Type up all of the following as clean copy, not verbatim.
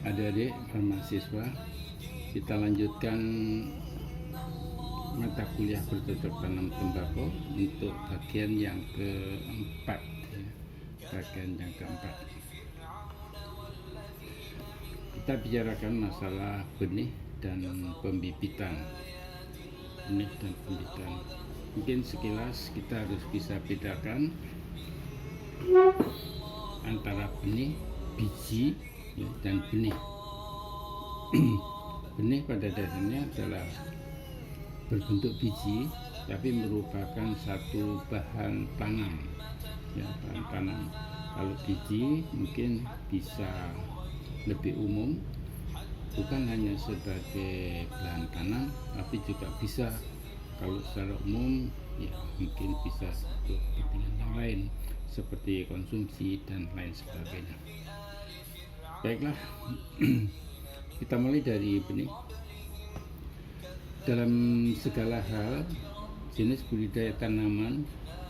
Adik-adik mahasiswa, kita lanjutkan mata kuliah bercocok tanam tembakau untuk bagian yang keempat ya. Bagian yang keempat kita bicarakan masalah benih dan pembibitan. Benih dan pembibitan, mungkin sekilas kita harus bisa bedakan antara benih, biji ya, dan benih. Benih pada dasarnya adalah berbentuk biji tapi merupakan satu bahan tanam ya, bahan tanam. Kalau biji mungkin bisa lebih umum, bukan hanya sebagai bahan tanam tapi juga bisa kalau secara umum ya mungkin bisa untuk kepentingan yang lain seperti konsumsi dan lain sebagainya. Baiklah, kita mulai dari benih. Dalam segala hal, jenis budidaya tanaman,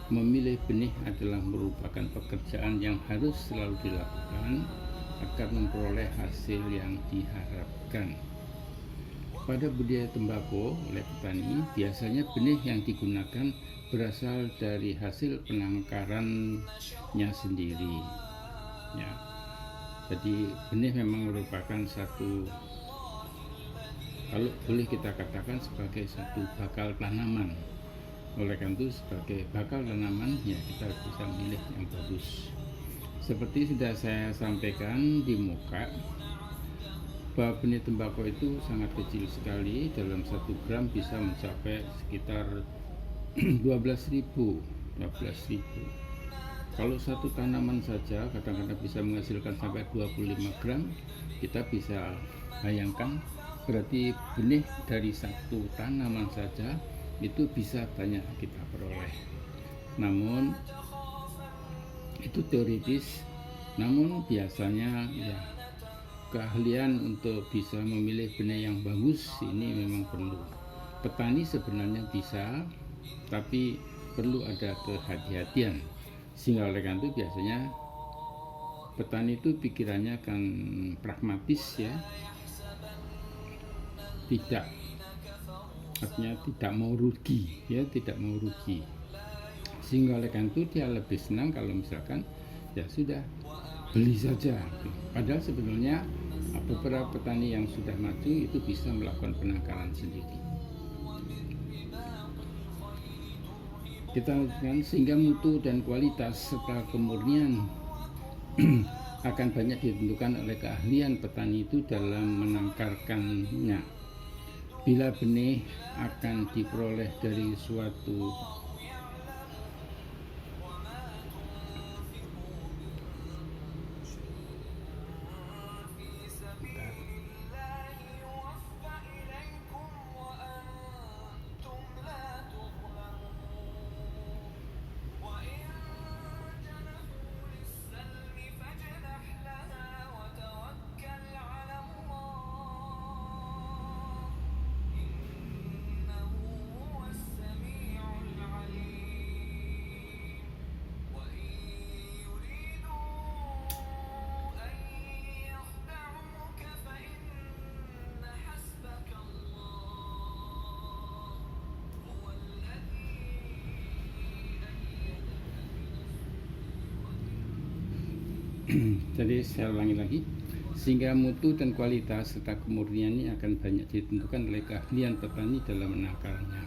memilih benih adalah merupakan pekerjaan yang harus selalu dilakukan agar memperoleh hasil yang diharapkan. Pada budidaya tembakau oleh petani, biasanya benih yang digunakan berasal dari hasil penangkarannya sendiri. Ya, jadi benih memang merupakan satu, kalau boleh kita katakan sebagai satu bakal tanaman. Oleh karena itu sebagai bakal tanaman ya kita bisa milih yang bagus. Seperti sudah saya sampaikan di muka, bahwa benih tembakau itu sangat kecil sekali, dalam 1 gram bisa mencapai sekitar 12.000. Kalau satu tanaman saja kadang-kadang bisa menghasilkan sampai 25 gram, kita bisa bayangkan berarti benih dari satu tanaman saja itu bisa banyak kita peroleh. Namun itu teoritis, namun biasanya ya keahlian untuk bisa memilih benih yang bagus ini memang perlu. Petani sebenarnya bisa, tapi perlu ada kehati-hatian. Sehingga oleh karena itu biasanya petani itu pikirannya akan pragmatis ya, artinya tidak mau rugi ya, tidak mau rugi. Sehingga oleh karena itu dia lebih senang kalau misalkan ya sudah beli saja. Padahal sebenarnya beberapa petani yang sudah maju itu bisa melakukan penangkaran sendiri. Kita lakukan sehingga mutu dan kualitas serta kemurnian akan banyak ditentukan oleh keahlian petani itu dalam menangkarkannya. Bila benih akan diperoleh dari suatu jadi saya ulangi lagi, sehingga mutu dan kualitas serta kemurniannya akan banyak ditentukan oleh keahlian petani dalam menangkarnya.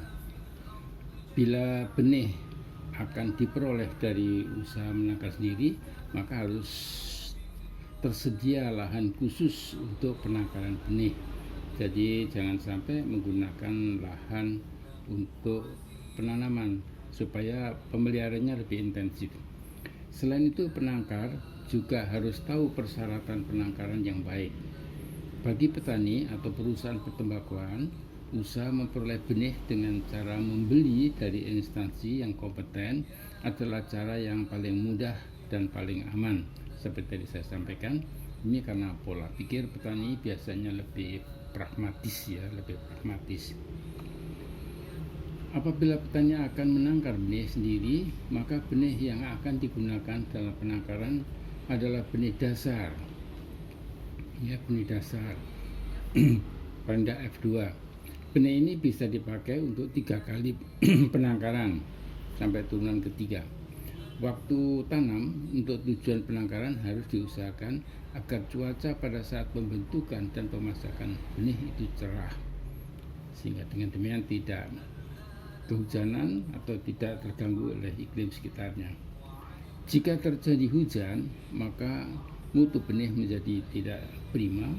Bila benih akan diperoleh dari usaha menangkar sendiri, maka harus tersedia lahan khusus untuk penangkaran benih. Jadi jangan sampai menggunakan lahan untuk penanaman supaya pemeliharaannya lebih intensif. Selain itu, penangkar juga harus tahu persyaratan penangkaran yang baik. Bagi petani atau perusahaan pertembakauan, usaha memperoleh benih dengan cara membeli dari instansi yang kompeten adalah cara yang paling mudah dan paling aman. Seperti tadi saya sampaikan, ini karena pola pikir petani biasanya lebih pragmatis ya, lebih pragmatis. Apabila petani akan menangkar benih sendiri, maka benih yang akan digunakan dalam penangkaran adalah benih dasar ya, benih dasar rendah F2. Benih ini bisa dipakai untuk 3 kali penangkaran sampai turunan ketiga. Waktu tanam untuk tujuan penangkaran harus diusahakan agar cuaca pada saat pembentukan dan pemasakan benih itu cerah, sehingga dengan demikian tidak kehujanan atau tidak terganggu oleh iklim sekitarnya. Jika terjadi hujan, maka mutu benih menjadi tidak prima,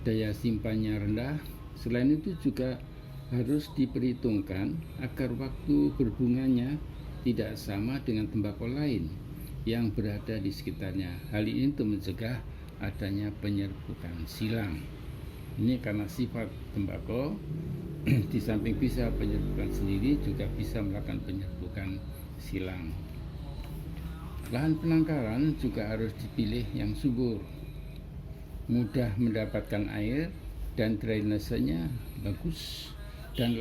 daya simpannya rendah. Selain itu juga harus diperhitungkan agar waktu berbunganya tidak sama dengan tembakau lain yang berada di sekitarnya. Hal ini untuk mencegah adanya penyerbukan silang. Ini karena sifat tembakau, di samping bisa penyerbukan sendiri, juga bisa melakukan penyerbukan silang. Lahan penangkaran juga harus dipilih yang subur, mudah mendapatkan air dan drainasenya bagus, dan